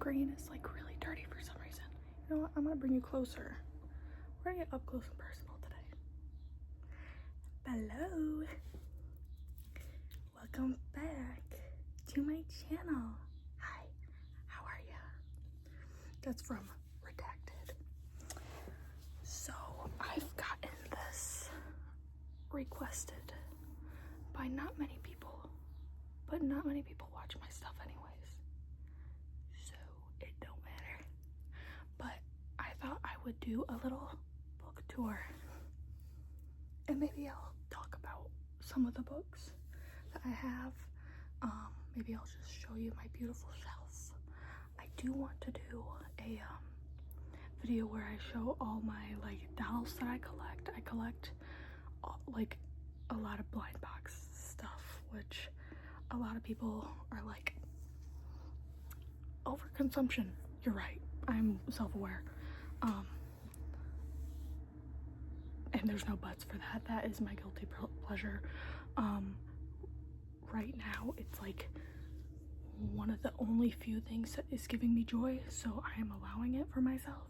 screen is like really dirty for some reason. You know what? I'm gonna bring you closer. We're gonna get up close and personal today. Hello. Welcome back to my channel. Hi. How are ya? That's from Redacted. So I've gotten this requested by not many people, but not many people watch my stuff anyways, so it don't matter. But I thought I would do a little book tour, and maybe I'll talk about some of the books that I have. Maybe I'll just show you my beautiful shelf. I do want to do a video where I show all my like dolls that I collect. I collect like a lot of blind box stuff, which a lot of people are like, overconsumption. You're right, I'm self-aware, and there's no buts for that. That is my guilty pleasure. Right now it's like one of the only few things that is giving me joy, so I am allowing it for myself,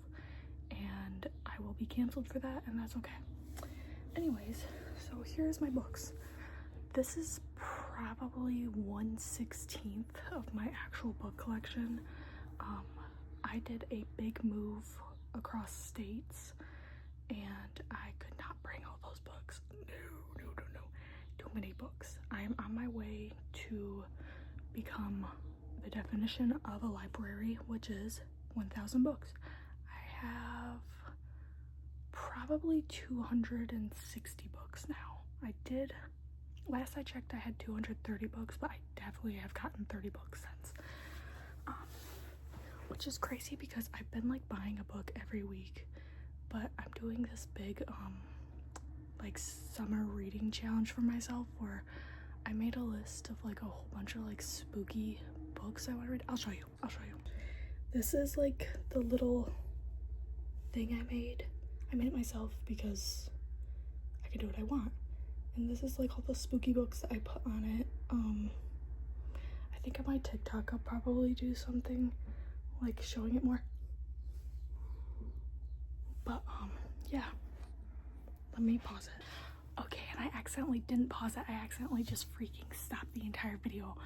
and I will be canceled for that, and that's okay. Anyways, so here's my books. This is probably 1/16 of my actual book collection. I did a big move across states, and I could not bring all those books. No. Too many books. I am on my way to become the definition of a library, which is 1,000 books. I have probably 260 books now. Last I checked, I had 230 books, but I definitely have gotten 30 books since. Which is crazy because I've been like buying a book every week, but I'm doing this big like summer reading challenge for myself where I made a list of like a whole bunch of like spooky books I want to read. I'll show you. This is like the little thing I made. I made it myself because I can do what I want. And this is like all the spooky books that I put on it. I think on my TikTok I'll probably do something like showing it more. But yeah. Let me pause it. Okay, and I accidentally didn't pause it. I accidentally just freaking stopped the entire video.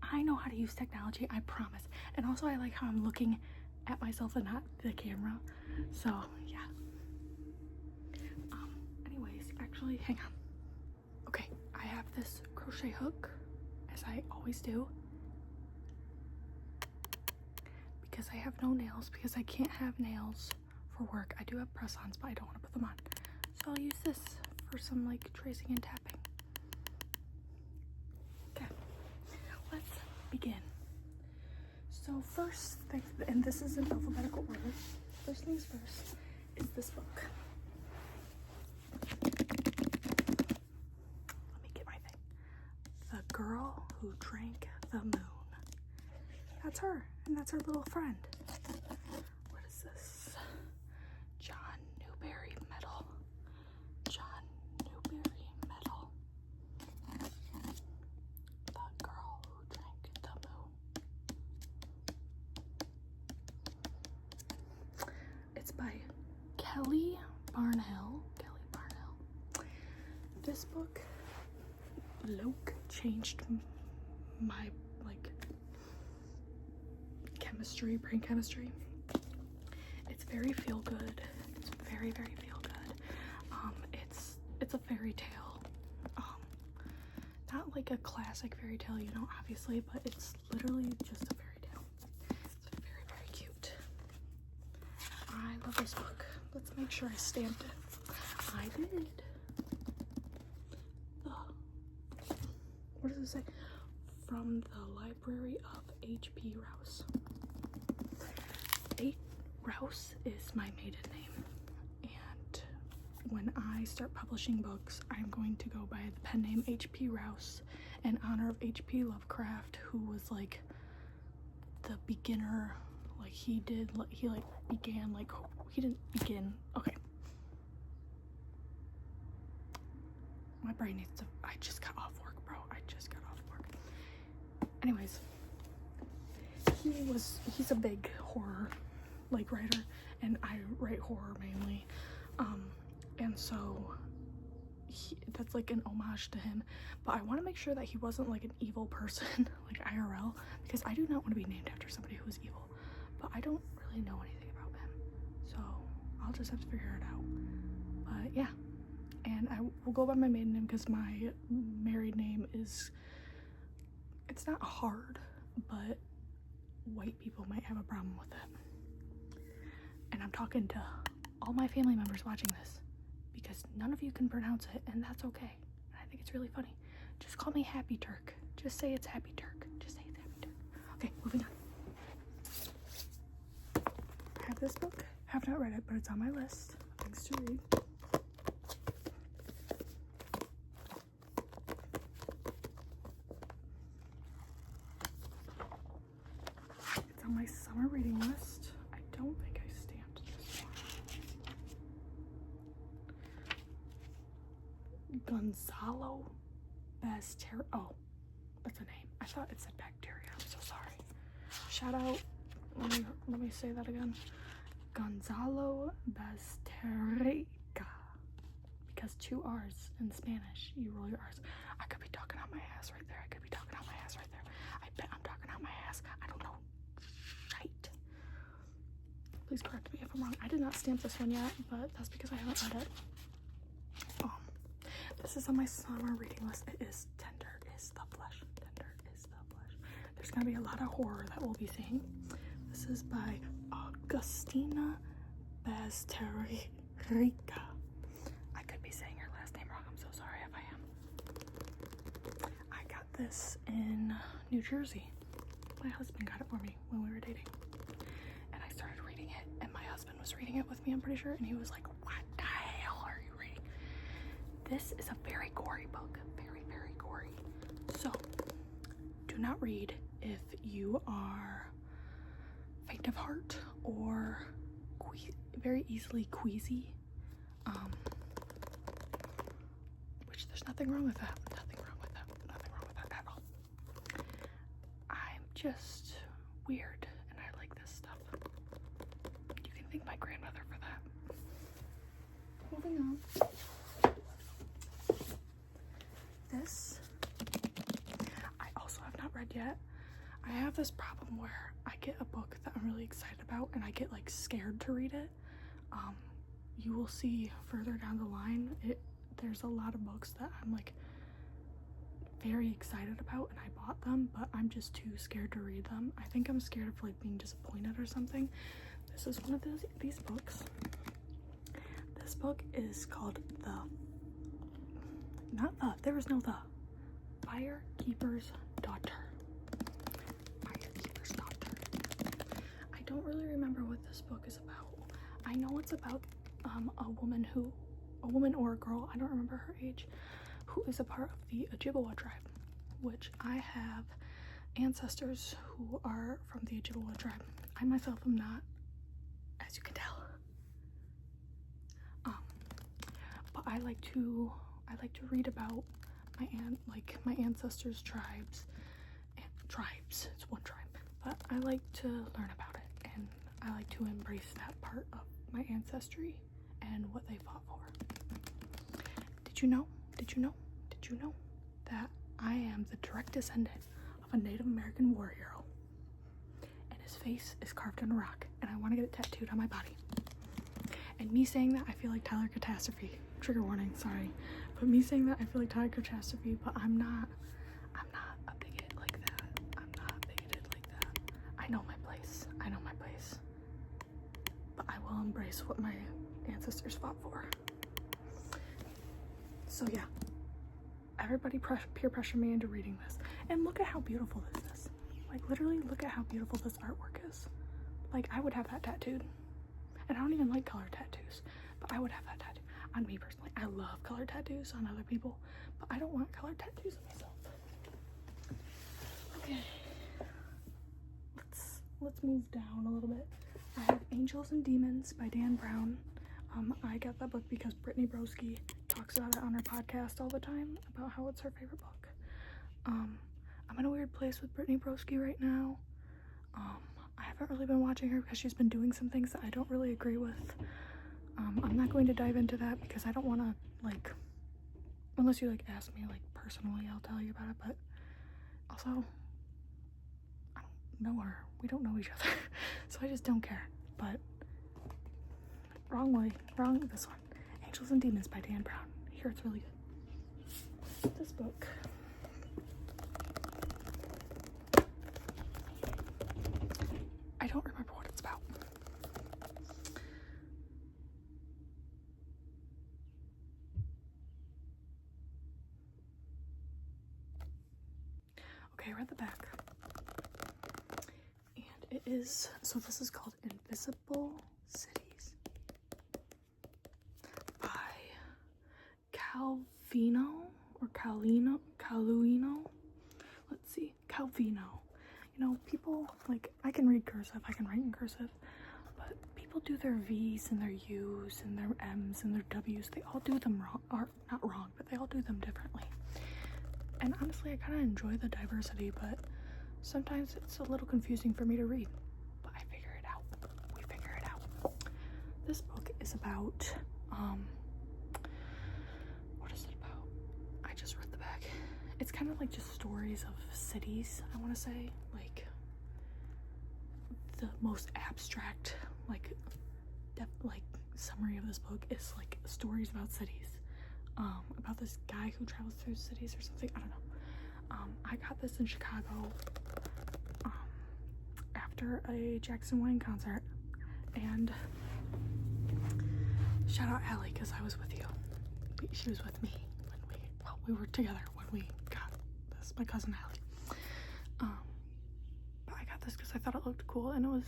I know how to use technology, I promise. And also I like how I'm looking at myself and not the camera. So yeah. Anyways, actually, hang on. Okay, I have this crochet hook, as I always do, because I have no nails, because I can't have nails for work. I do have press-ons, but I don't want to put them on. So I'll use this for some like tracing and tapping. Okay, let's begin. So first thing, and this is in alphabetical order, first things first is this book. Let me get my thing. The Girl Who Drank the Moon. That's her, and that's her little friend. What is this? John Newbery Medal. John Newbery Medal. The Girl Who Drank the Moon. It's by Kelly Barnhill. This book, lowk, changed my like brain chemistry. It's very feel good. It's very feel good. It's a fairy tale. Not like a classic fairy tale, you know, obviously, but it's literally just a fairy tale. It's very cute. I love this book. Let's make sure I stamped it. I did. What does it say? From the Library of H.P. Rouse. Rouse is my maiden name, and when I start publishing books, I'm going to go by the pen name H.P. Rouse in honor of H.P. Lovecraft, who was like the beginner. Like he didn't begin. Okay. My brain needs to, I just got off work, bro. I just got off work. Anyways, he's a big horror like writer, and I write horror mainly, and so that's like an homage to him. But I want to make sure that he wasn't like an evil person like IRL, because I do not want to be named after somebody who is evil, but I don't really know anything about him, so I'll just have to figure it out. But yeah, and I will go by my maiden name because my married name is, it's not hard, but white people might have a problem with it. And I'm talking to all my family members watching this, because none of you can pronounce it, and that's okay. And I think it's really funny. Just call me Happy Turk. Just say it's Happy Turk. Just say it's Happy Turk. Okay, moving on. I have this book. Have not read it, but it's on my list of things to read. It's on my summer reading list. I don't think I stamped this one. Gonzalo Basteri. Oh, that's a name. I thought it said bacteria. I'm so sorry. Shout out. Let me say that again. Gonzalo Basterica. Because 2 R's in Spanish, you roll your R's. I could be talking out my ass right there. I could be talking out my ass right there. I bet I'm talking out my ass. I don't know. Shite. Please correct me if I'm wrong. I did not stamp this one yet, but that's because I haven't read it. This is on my summer reading list. It is Tender is the Flesh. Tender is the Flesh. There's going to be a lot of horror that we'll be seeing. This is by Augustina Basterica. I could be saying her last name wrong. I'm so sorry if I am. I got this in New Jersey. My husband got it for me when we were dating. And I started reading it, and my husband was reading it with me, I'm pretty sure, and he was like, what the hell are you reading? This is a very gory book. Very, very gory. So, do not read if you are faint of heart or very easily queasy. Which there's nothing wrong with that. Nothing wrong with that. Nothing wrong with that at all. I'm just weird, and I like this stuff. You can thank my grandmother for that. Moving on. This, I also have not read yet. I have this problem where I get a book that I'm really excited about and I get like scared to read it. You will see further down the line, there's a lot of books that I'm like very excited about and I bought them, but I'm just too scared to read them. I think I'm scared of like being disappointed or something. This is one of these books. This book is called there was no Firekeeper's Daughter. Firekeeper's Daughter. I don't really remember what this book is about. I know it's about a woman or a girl, I don't remember her age, who is a part of the Ojibwa tribe, which I have ancestors who are from the Ojibwa tribe. I myself am not, as you can tell. But I like to read about my ancestors' tribes. It's one tribe, but I like to learn about it, and I like to embrace that part of my ancestry and what they fought for. Did you know that I am the direct descendant of a Native American war hero, and his face is carved in a rock, and I want to get it tattooed on my body? And me saying that, I feel like Tyler Catastrophe. Trigger warning, sorry. But me saying that, I feel like Tyler Catastrophe, but I'm not a bigot like that. I'm not bigoted like that. I know my place. But I will embrace what my ancestors fought for. So yeah, everybody peer pressure me into reading this. And look at how beautiful this is. Like literally look at how beautiful this artwork is. Like I would have that tattooed. And I don't even like color tattoos, but I would have that tattoo on me personally. I love color tattoos on other people, but I don't want color tattoos on myself. Okay, let's move down a little bit. I have Angels and Demons by Dan Brown. I got that book because Brittany Broski talks about it on her podcast all the time, about how it's her favorite book. I'm in a weird place with Brittany Broski right now. I haven't really been watching her because she's been doing some things that I don't really agree with. I'm not going to dive into that because I don't want to, like, unless you like ask me like personally, I'll tell you about it, but also I don't know her. We don't know each other. So I just don't care. But wrong this one. Angels and Demons by Dan Brown. I hear it's really good. This book. I don't remember what it's about. Okay, I read the back. And it is, so this is called Invisible Cities by Caluino. Let's see, Calvino. You know, people, like, I can read cursive, I can write in cursive, but people do their V's and their U's and their M's and their W's. They all do them wrong, or not wrong, but they all do them differently. And honestly, I kind of enjoy the diversity, but sometimes it's a little confusing for me to read. But I figure it out. We figure it out. This book is about, what is it about? I just read the back. It's kind of like just stories of cities, I want to say. Like, the most abstract, like summary of this book is like stories about cities. About this guy who travels through cities or something. I don't know. I got this in Chicago after a Jackson Wang concert, and shout out Allie because I was with you. She was with me when we were together when we got this. My cousin Allie. But I got this because I thought it looked cool and it was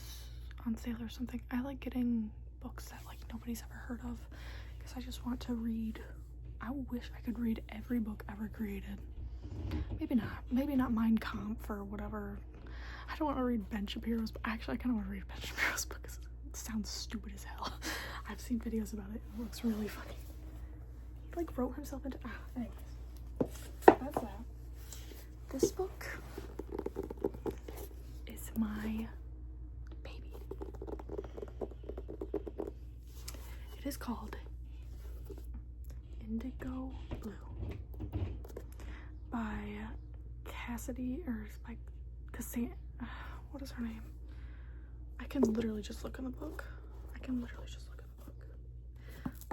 on sale or something. I like getting books that like nobody's ever heard of because I just want to read. I wish I could read every book ever created. Maybe not Mein Kampf or whatever. I don't want to read Ben Shapiro's, but actually I kind of want to read Ben Shapiro's book because it sounds stupid as hell. I've seen videos about it. It looks really funny. He like wrote himself into, anyways. That's that. This book is my baby. It is called Indigo Blue by what is her name? I can literally just look in the book.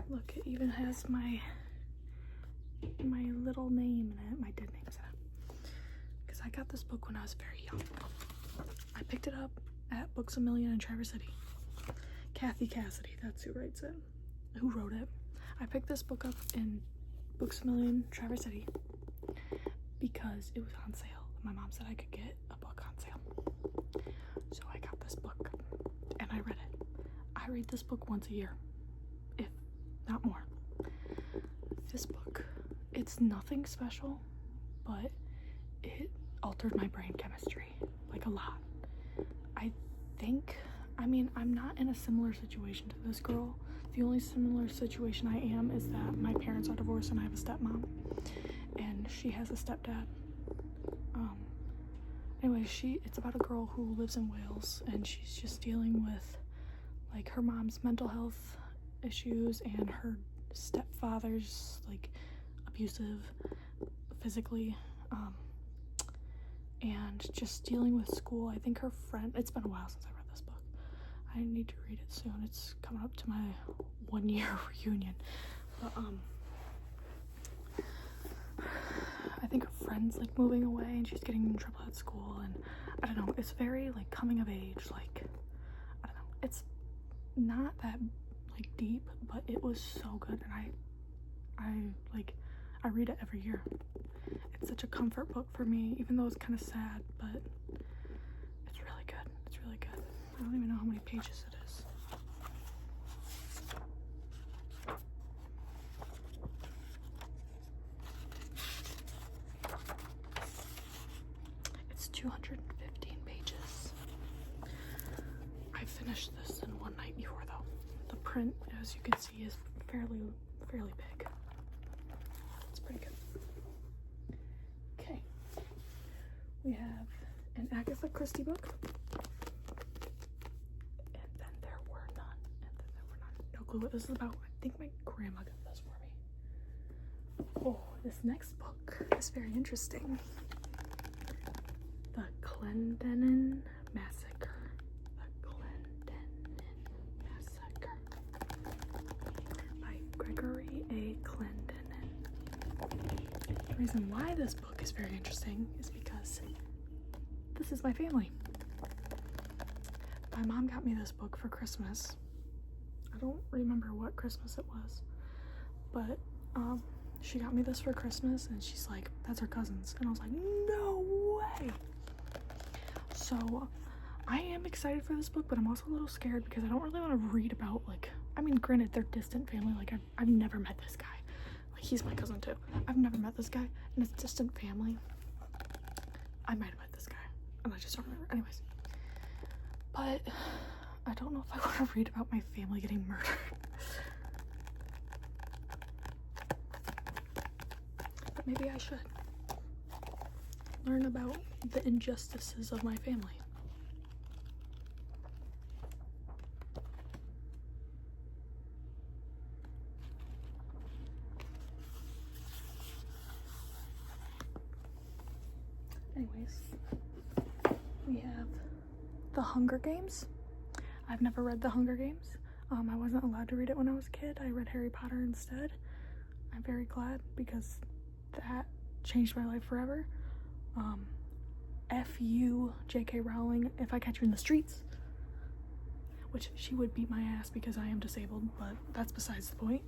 Look, it even has my little name in it, my dead name's in it. Because I got this book when I was very young. I picked it up at Books A Million in Traverse City. Kathy Cassidy, that's who writes it, who wrote it. I picked this book up in Books A Million, Traverse City, because it was on sale. My mom said I could get a book on sale. So I got this book, and I read it. I read this book once a year, if not more. This book, it's nothing special, but it altered my brain chemistry, like a lot. I'm not in a similar situation to this girl. The only similar situation I am is that my parents are divorced and I have a stepmom, and she has a stepdad. Anyway, it's about a girl who lives in Wales, and she's just dealing with like her mom's mental health issues and her stepfather's like abusive physically, and just dealing with school. I think her friend, it's been a while since I read this book. I need to read it soon. It's coming up to my 1-year reunion. But I think her friend's like moving away and she's getting in trouble at school, and I don't know, it's very like coming of age, like I don't know, it's not that like deep, but it was so good, and I read it every year. It's such a comfort book for me, even though it's kind of sad, but it's really good. It's really good. I don't even know how many pages it is. It's 215 pages. I finished this in one night before, though. The print, as you can see, is fairly big. It's pretty good. Okay. We have an Agatha Christie book. clue what this is about. I think my grandma got this for me. Oh, this next book is very interesting. The Clendenin Massacre. The Clendenin Massacre by Gregory A. Clendenin. The reason why this book is very interesting is because this is my family. My mom got me this book for Christmas. I don't remember what Christmas it was, but she got me this for Christmas, and she's like, that's her cousin's. And I was like, no way. So I am excited for this book, but I'm also a little scared because I don't really want to read about, like, I mean, granted, they're distant family. Like, I've never met this guy. Like, he's my cousin too. I've never met this guy, and it's distant family. I might have met this guy, and I just don't remember. Anyways. But I don't know if I want to read about my family getting murdered. But maybe I should. Learn about the injustices of my family. Anyways, we have The Hunger Games. I've never read The Hunger Games. I wasn't allowed to read it when I was a kid. I read Harry Potter instead. I'm very glad because that changed my life forever. F you, J.K. Rowling, if I catch you in the streets. Which she would beat my ass because I am disabled, but that's besides the point.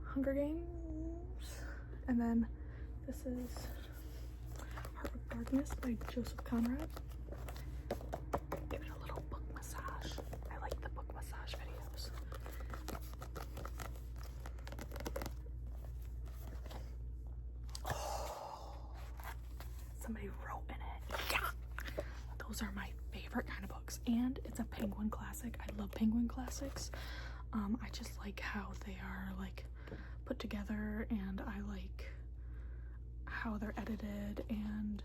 Hunger Games. And then this is Heart of Darkness by Joseph Conrad. Give it a little book massage. I like the book massage videos. Oh, somebody wrote in it. Yeah! Those are my favorite kind of books. And it's a Penguin classic. I love Penguin classics. I just like how they are like put together, and I like how they're edited, and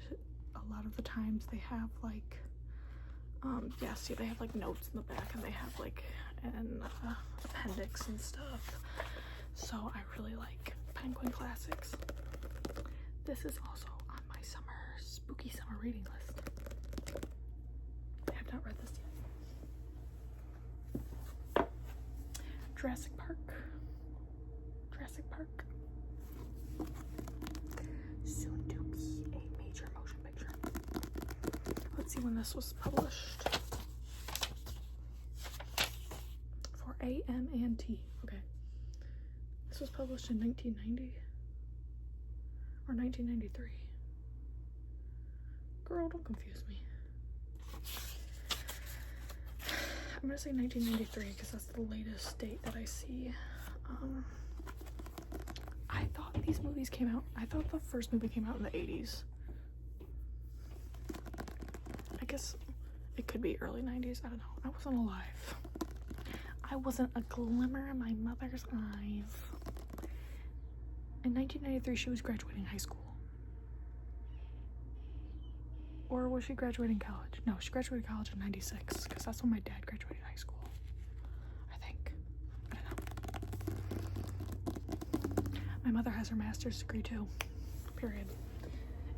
a lot of the times they have like see, they have like notes in the back, and they have like an appendix and stuff. So I really like Penguin classics. This is also on my spooky summer reading list. I have not read this yet. Jurassic Park. Soon to be a major motion picture. Let's see when this was published. For AM&T. Okay. This was published in 1990 or 1993. Girl, don't confuse me. I'm gonna say 1993 because that's the latest date that I see. I thought these movies came out, I thought the first movie came out in the 80s. I guess it could be early 90s, I don't know. I wasn't alive. I wasn't a glimmer in my mother's eyes. In 1993, she was graduating high school. Or was she graduating college? No, she graduated college in 96, because that's when my dad graduated high school. I think. I don't know. My mother has her master's degree too. Period.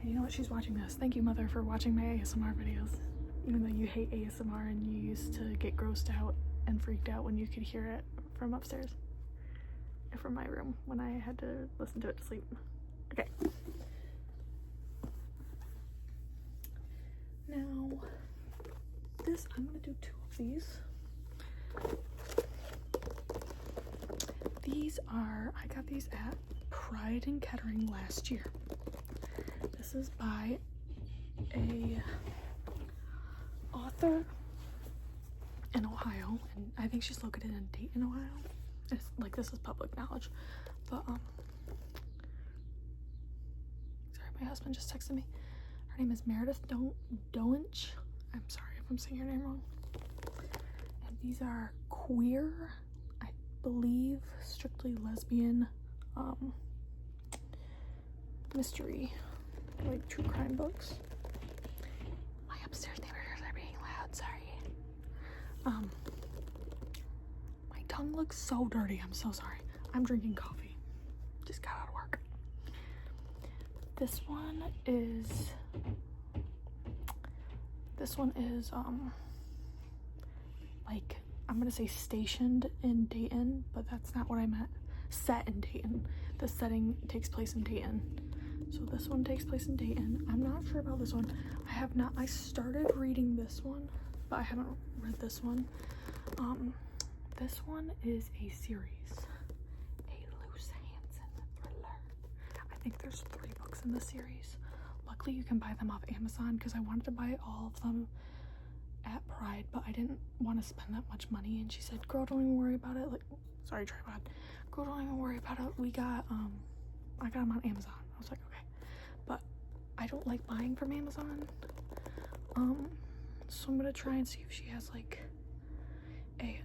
And you know what? She's watching this. Thank you, Mother, for watching my ASMR videos. Even though you hate ASMR and you used to get grossed out and freaked out when you could hear it from upstairs. Or from my room when I had to listen to it to sleep. Okay. Now, this, I'm gonna do 2 of these. These are, I got these at Pride and Kettering last year. This is by a author in Ohio, and I think she's located in Dayton, Ohio. It's like, this is public knowledge, but sorry, my husband just texted me. Her name is Meredith Doench. I'm sorry if I'm saying your name wrong. And these are queer, I believe, strictly lesbian, mystery, like true crime books. My upstairs neighbors are being loud, sorry. My tongue looks looks so dirty. I'm so sorry. I'm drinking coffee. Just got out of work. This one is like, I'm gonna say stationed in Dayton, but that's not what I meant. Set in Dayton. The setting takes place in Dayton. So this one takes place in Dayton. I'm not sure about this one. I started reading this one, but I haven't read this one. This one is a series. A Loose Hansen thriller. I think there's 3 books in the series. Luckily you can buy them off Amazon because I wanted to buy all of them at Pride, but I didn't want to spend that much money, and she said, girl, don't even worry about it. Like, sorry, tripod. Girl, don't even worry about it. We got I got them on Amazon. I was like, okay. But I don't like buying from Amazon. So I'm gonna try and see if she has like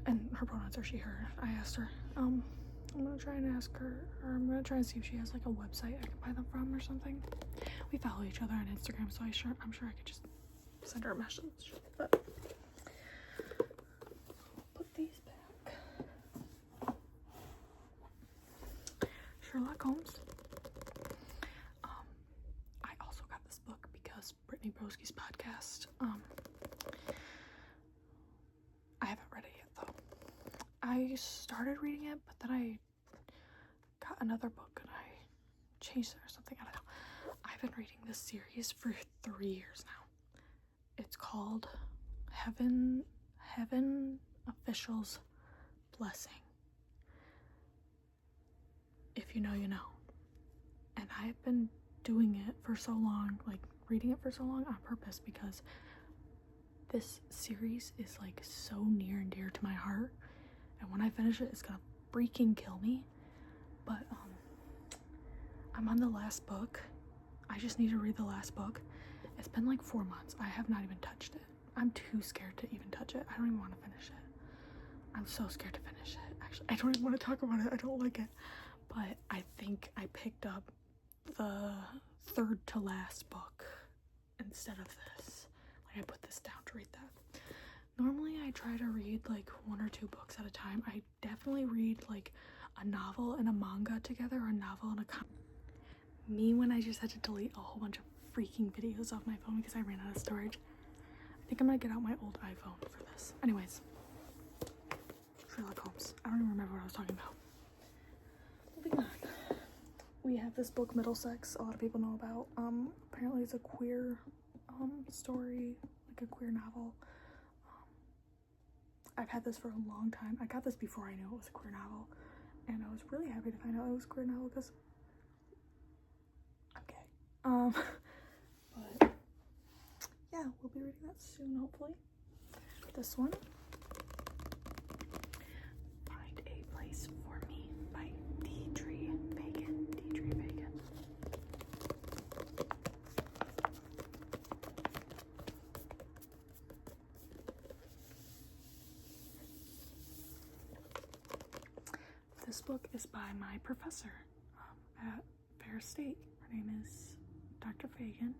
and her pronouns are she, her. I asked her. I'm gonna try and ask her, or I'm gonna try and see if she has like a website I can buy them from or something. We follow each other on Instagram, so I'm sure I could just send her a message. But put these back. Sherlock Holmes. I also got this book because Brittany Broski's podcast. I haven't read it yet though. I started reading it, but then I got another book and I changed it or something. I don't know. I've been reading this series for 3 years now. It's called Heaven Official's Blessing. If you know, you know. And I've been doing it for so long, like reading it for so long on purpose, because this series is like so near and dear to my heart, and when I finish it, it's gonna freaking kill me. But I'm on the last book. I just need to read the last book. It's been like 4 months. I have not even touched it. I'm too scared to even touch it. I don't even want to finish it. I'm so scared to finish it. Actually, I don't even want to talk about it. I don't like it. But I think I picked up the 3rd to last book instead of this. Like, I put this down to read that. Normally I try to read like 1 or 2 books at a time. I definitely read like a novel and a manga together, or a novel and a me when I just had to delete a whole bunch of freaking videos off my phone because I ran out of storage. I think I'm gonna get out my old iPhone for this. Anyways, Sherlock Holmes. I don't even remember what I was talking about. Moving on. We have this book, Middlesex, a lot of people know about. Apparently it's a queer story, like a queer novel. I've had this for a long time. I got this before I knew it was a queer novel, and I was really happy to find out it was a queer novel because I'm gay. But yeah, we'll be reading that soon, hopefully. This one, Find a Place for Me by Deirdre Bacon. This book is by my professor at Ferris State. Her name is Dr. Fagan.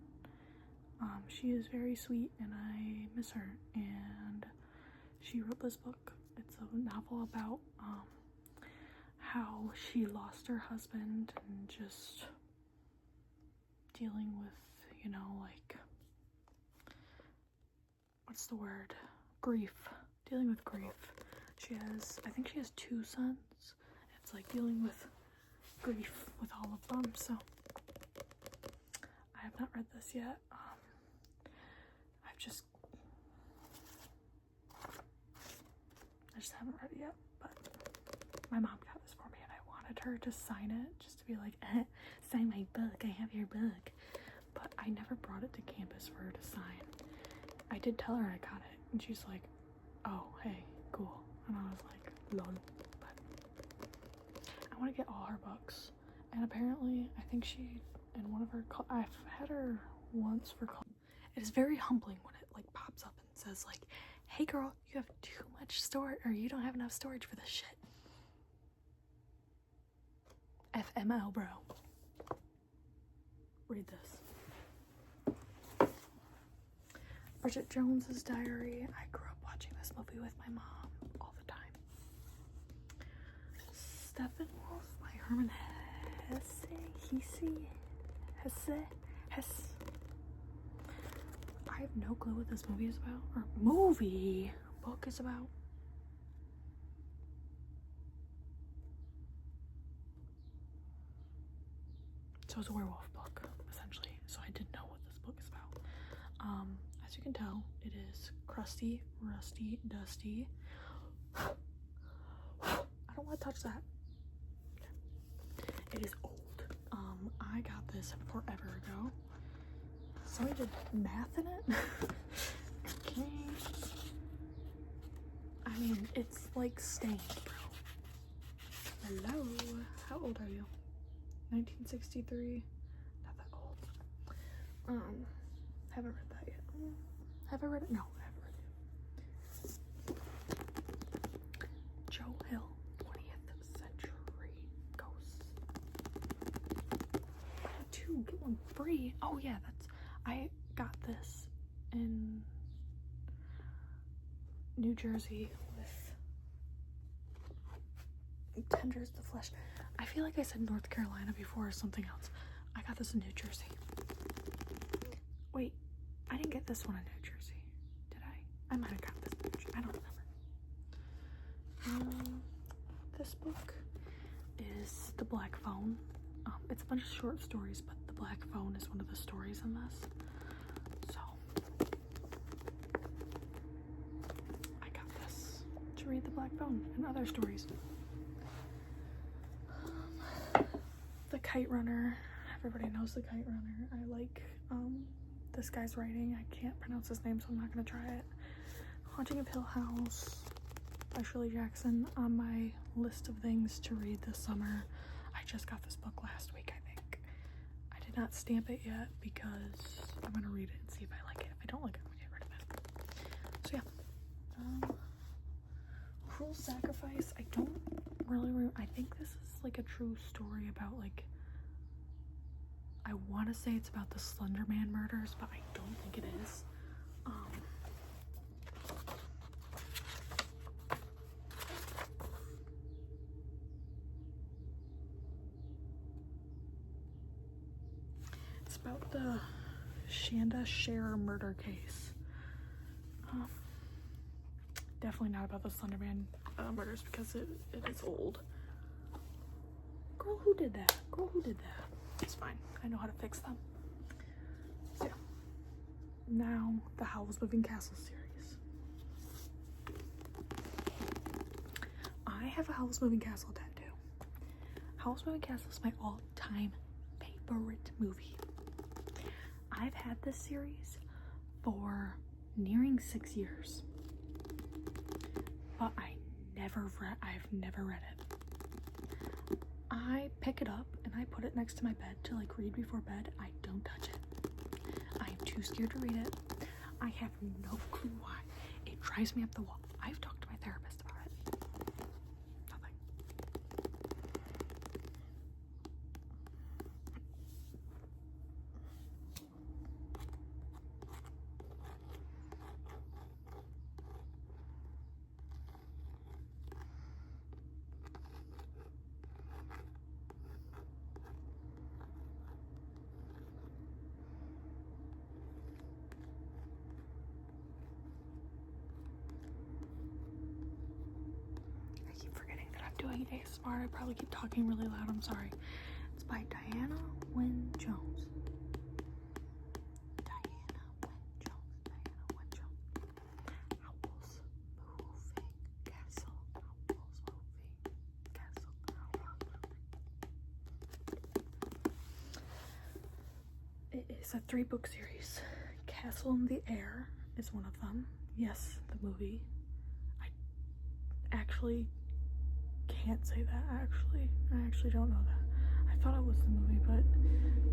She is very sweet and I miss her, and she wrote this book. It's a novel about how she lost her husband and just dealing with, you know, like, what's the word? Grief. Dealing with grief. I think she has 2 sons. It's like dealing with grief with all of them, so I have not read this yet. I just haven't read it yet, but my mom got this for me and I wanted her to sign it just to be like, sign my book, I have your book. But I never brought it to campus for her to sign. I did tell her I got it and she's like, oh, hey, cool. And I was like, lol. But I want to get all her books. And apparently, I think she, in one of her, I've had her once for call. It is very humbling when it like pops up and says like, hey girl, you have too much storage, or you don't have enough storage for this shit. FML, bro. Read this. Bridget Jones's Diary. I grew up watching this movie with my mom all the time. Steppenwolf by Herman Hesse. I have no clue what this movie is about, or book is about. So it's a werewolf book, essentially. So I didn't know what this book is about. As you can tell, it is crusty, rusty, dusty. I don't want to touch that. It is old. I got this forever ago. Somebody did math in it. Okay. I mean, it's like stained, bro. Hello. How old are you? 1963. Not that old. Haven't read that yet. Have I read it? No, I haven't read it. Joe Hill, 20th Century Ghosts. Buy 2, get 1 free. Oh yeah, I got this in New Jersey with Tenders the Flesh. I feel like I said North Carolina before or something else. I got this in New Jersey. Wait, I didn't get this one in New Jersey, did I? I might have got this in New Jersey. I don't remember. This book is The Black Phone. It's a bunch of short stories, but The Black Phone is one of the stories in this. So, I got this to read The Black Phone and other stories. The Kite Runner. Everybody knows The Kite Runner. I like this guy's writing. I can't pronounce his name, so I'm not gonna try it. Haunting of Hill House by Shirley Jackson on my list of things to read this summer. I just got this book last week, I think. I did not stamp it yet because I'm gonna read it and see if I like it. If I don't like it, I'm gonna get rid of it. So yeah. Cruel Sacrifice. I don't really I think this is like a true story about, like, I want to say it's about the Slender Man murders, but I don't think it is. It's about the Shanda Sharer murder case. Definitely not about the Slender Man murders because it is old. Girl, who did that? Girl, who did that? It's fine. I know how to fix them. So yeah. Now, the Howl's Moving Castle series. I have a Howl's Moving Castle tattoo. Howl's Moving Castle is my all-time favorite movie. I've had this series for nearing 6 years. But I've never read it. I pick it up and I put it next to my bed to like read before bed. I don't touch it. I'm too scared to read it. I have no clue why. It drives me up the wall. I've talked to my therapist about it. Nothing. Doing ASMR. I probably keep talking really loud. I'm sorry. It's by Diana Wynne Jones. Diana Wynne Jones. Howl's Moving Castle. It is a 3-book series. Castle in the Air is one of them. Yes, the movie. I actually can't say that. I actually don't know that. I thought it was the movie, but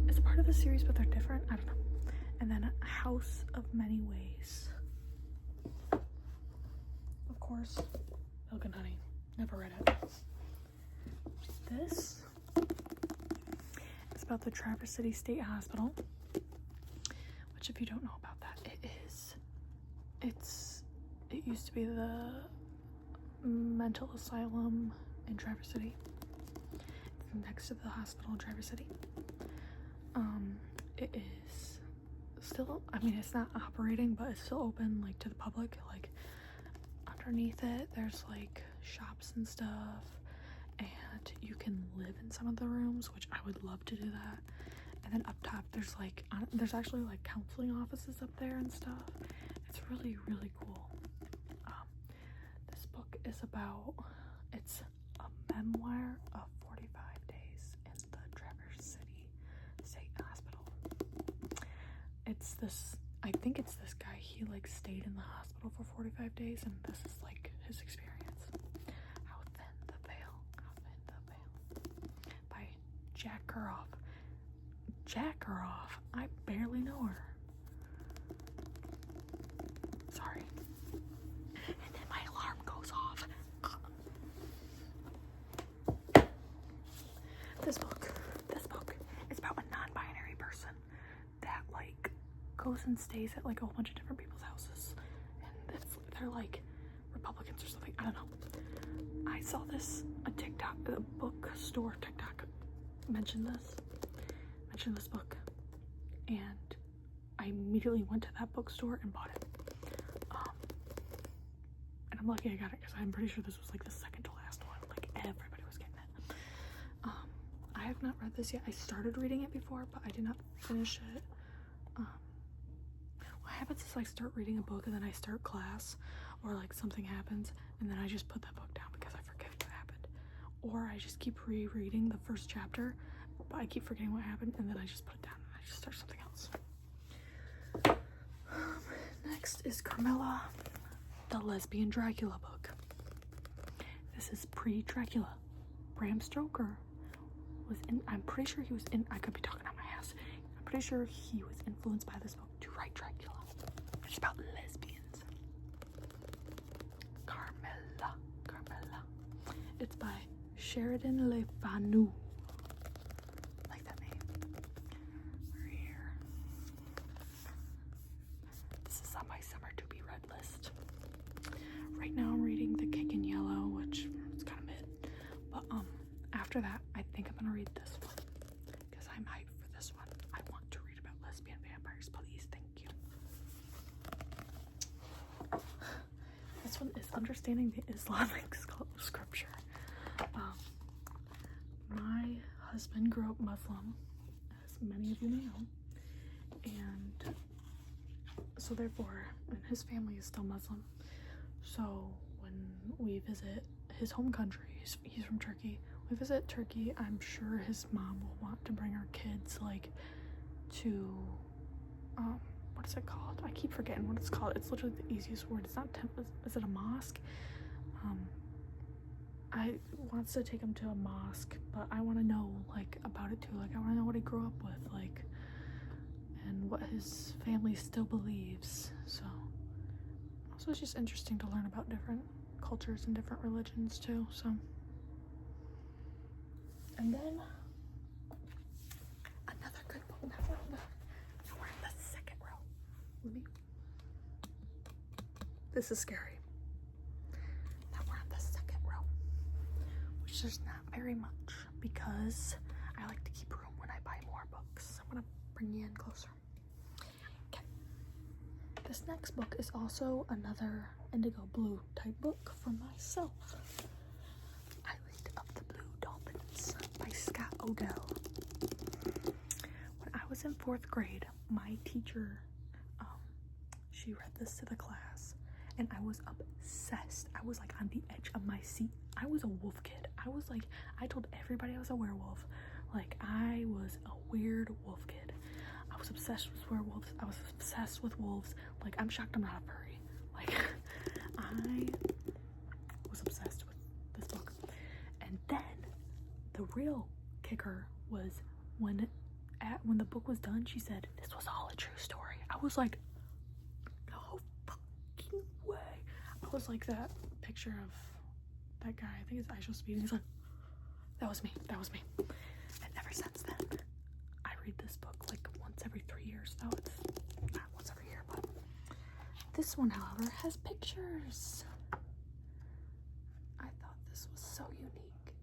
it's part of the series, but they're different. I don't know. And then House of Many Ways. Of course, Milk and Honey. Never read it. This is about the Traverse City State Hospital, which, if you don't know about that, it used to be the mental asylum in Traverse City. next to the hospital in Traverse City. It is still, I mean, it's not operating, but it's still open, like, to the public. Like, underneath it, there's, like, shops and stuff, and you can live in some of the rooms, which I would love to do that. And then up top, there's, like, there's actually, like, counseling offices up there and stuff. It's really, really cool. This book is about, it's a memoir of 45 days in the Traverse City State Hospital. It's this, I think it's this guy, he like stayed in the hospital for 45 days, and this is like his experience. How Thin the Veil, How Thin the Veil, by Jack Kerouac. Jack Kerouac, I barely know her. Sorry. And then my alarm goes off. This book is about a non-binary person that like goes and stays at like a whole bunch of different people's houses, and they're like Republicans or something. I don't know. I saw this a TikTok, a bookstore TikTok mentioned this book, and I immediately went to that bookstore and bought it. And I'm lucky I got it because I'm pretty sure this was like the second to last one. Like everybody was getting it. I have not read this yet. I started reading it before, but I did not finish it. What happens is I start reading a book and then I start class, or like something happens, and then I just put that book down because I forget what happened. Or I just keep rereading the first chapter, but I keep forgetting what happened, and then I just put it down and I just start something else. Next is Carmilla, the lesbian Dracula book. This is pre-Dracula. Bram Stoker was in, I'm pretty sure he was in, I could be talking out my ass. I'm pretty sure he was influenced by this book to write Dracula. It's about lesbians. Carmilla. It's by Sheridan Le Fanu. Like that name. Right here. This is on my summer to be read list. Right now I'm reading The Cake in Yellow, which is kind of mid. But after that, I think I'm gonna read this one because I'm hyped for this one. I want to read about lesbian vampires, please. Thank you. This one is Understanding the Islamic Scripture. My husband grew up Muslim, as many of you may know, and so therefore, and his family is still Muslim. So when we visit his home country, he's from Turkey. We visit Turkey, I'm sure his mom will want to bring our kids like to what is it called? I keep forgetting what it's called. It's literally the easiest word. It's not temple. Is it a mosque? I wants to take him to a mosque, but I want to know like about it too. Like I want to know what he grew up with, like, and what his family still believes. So also it's just interesting to learn about different cultures and different religions too. So, and then another good book. Now we're in the second row. This is scary. Now we're on the second row, which there's not very much because I like to keep room when I buy more books. I'm gonna bring you in closer. Okay. This next book is also another indigo blue type book for myself. Island of the Blue Dolphins by Scott Odell. When I was in 4th grade, my teacher, she read this to the class, and I was obsessed. I was like on the edge of my seat. I was a wolf kid. I told everybody I was a werewolf. Like, I was a weird wolf kid. I was obsessed with werewolves. I was obsessed with wolves. Like, I'm shocked I'm not a furry. Like, I was obsessed with this book. And then the real kicker was when the book was done, she said, this was all a true story. I was like, no fucking way. I was like that picture of that guy, I think it's I Shall Speed, and he's like, that was me. And ever since then, I read this book like once every 3 years. No, it's not once every year, but this one, however, has pictures. I thought this was so unique.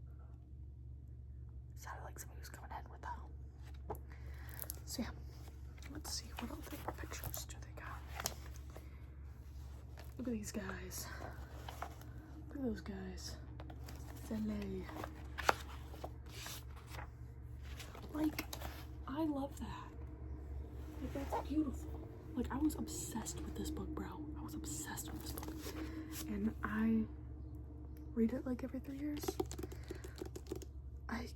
So yeah, let's see what other pictures do they got. Look at these guys. Look at those guys. Soleil. Like, I love that. Like, that's beautiful. Like, I was obsessed with this book, bro. I was obsessed with this book. And I read it like every 3 years. I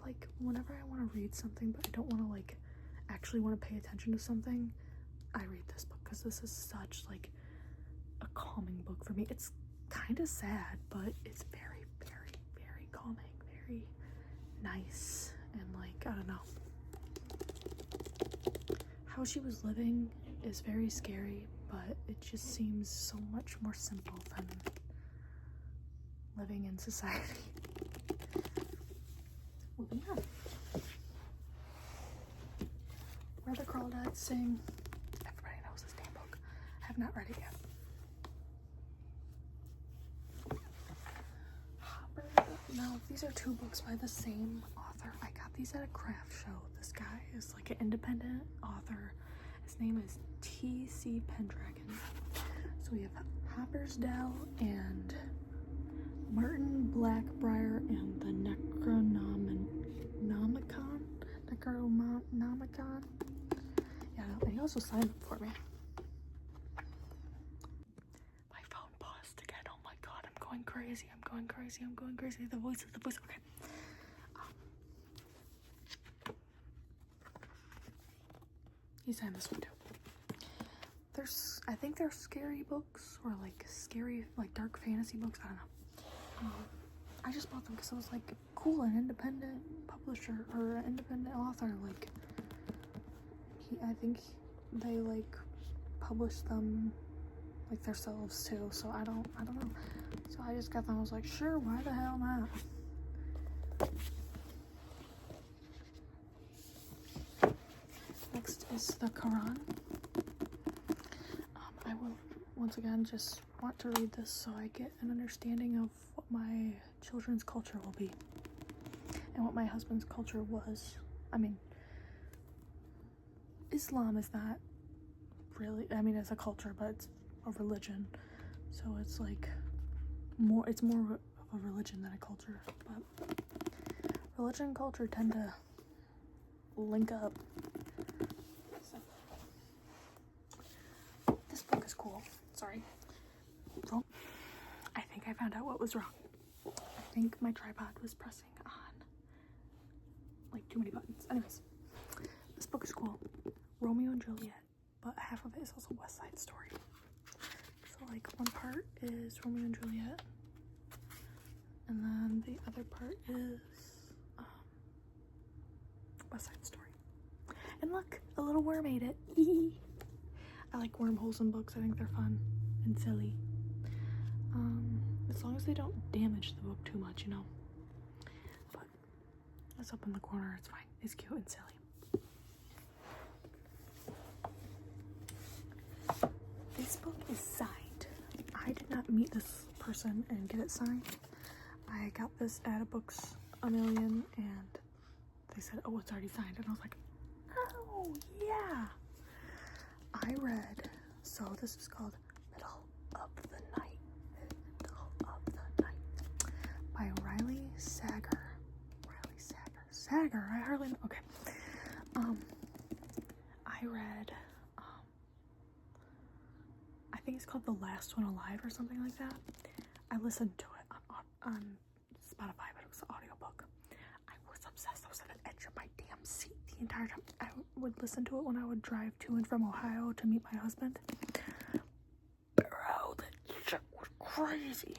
like, whenever I want to read something, but I don't want to, like, actually want to pay attention to something, I read this book, because this is such, like, a calming book for me. It's kind of sad, but it's very, very, very calming, very nice, and, like, I don't know. How she was living is very scary, but it just seems so much more simple than living in society. Moving on. Where the Crawdads Sing. Everybody knows this damn book. I have not read it yet. Now, these are 2 books by the same author. I got these at a craft show. This guy is like an independent author. His name is T.C. Pendragon. So we have Hopper's Dell and Martin Blackbriar and the Necronomicon. Yeah, and he also signed it for me. My phone paused again. Oh my god, I'm going crazy. I'm going crazy. I'm going crazy. The voice. Okay. He signed this one too. I think they're scary books, or like scary, like dark fantasy books. I don't know. I just bought them because it was like cool, an independent publisher or an independent author. Like, I think they like publish them like themselves too. So I don't know. So I just got them. I was like, sure, why the hell not? Next is the Quran. I will once again just want to read this so I get an understanding of what my children's culture will be and what my husband's culture was. I mean, Islam is not really, I mean, it's a culture, but it's a religion, so it's like it's more of a religion than a culture. But religion and culture tend to link up. So this book is cool. Sorry. I think I found out what was wrong. I think my tripod was pressing on like too many buttons. Anyways, this book is cool. Romeo and Juliet, but half of it is also West Side Story. So like one part is Romeo and Juliet, and then the other part is West Side Story. And look, a little worm ate it. I like wormholes in books. I think they're fun and silly. As long as they don't damage the book too much, you know. But it's up in the corner. It's fine. It's cute and silly. This book is signed. I did not meet this person and get it signed. I got this at a Books A Million, and they said, oh, it's already signed. And I was like, oh, yeah. I read, so this is called Middle of the Night. Middle of the Night by Riley Sager. Sager, I hardly know. Okay. I read, I think it's called The Last One Alive or something like that. I listened to it on Spotify, but it was an audiobook. I was obsessed. I was at the edge of my damn seat the entire time. I would listen to it when I would drive to and from Ohio to meet my husband. Bro, that shit was crazy.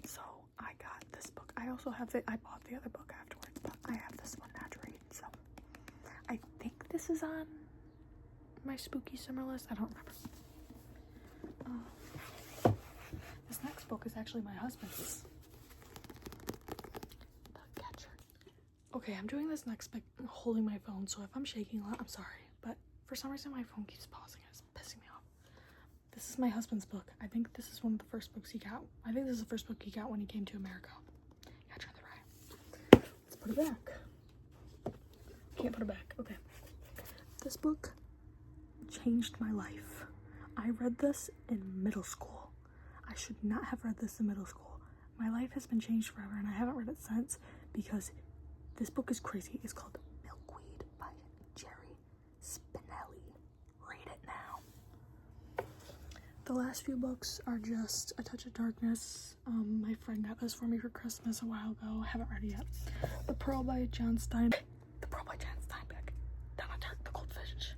So I got this book. I also have I bought the other book afterwards, but I have this one now to read. So I think this is on my spooky summer list. I don't remember. This next book is actually my husband's. The Catcher. Okay, I'm doing this next by holding my phone, so if I'm shaking a lot, I'm sorry. But for some reason, my phone keeps pausing. It's pissing me off. This is my husband's book. I think this is one of the first books he got. I think this is the first book he got when he came to America. Gotta turn the right. Let's put it back. Can't put it back. Okay. This book changed my life. I read this in middle school. I should not have read this in middle school. My life has been changed forever, and I haven't read it since because this book is crazy. It's called Milkweed by Jerry Spinelli. Read it now. The last few books are just A Touch of Darkness. My friend got this for me for Christmas a while ago. I haven't read it yet. The Pearl by John Steinbeck. Donna Tartt, The Goldfish.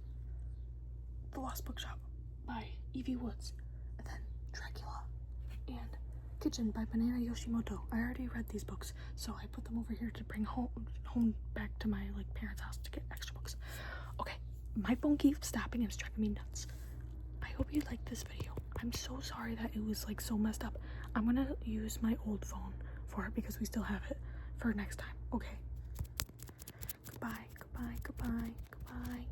The Lost Bookshop by Evie Woods. And then Dracula and Kitchen by Banana Yoshimoto. I already read these books, so I put them over here to bring home back to my parents' house to get extra books. Okay, my phone keeps stopping and it's driving me nuts. I hope you liked this video. I'm so sorry that it was so messed up. I'm gonna use my old phone for it because we still have it for next time. Okay. Goodbye, goodbye, goodbye, goodbye.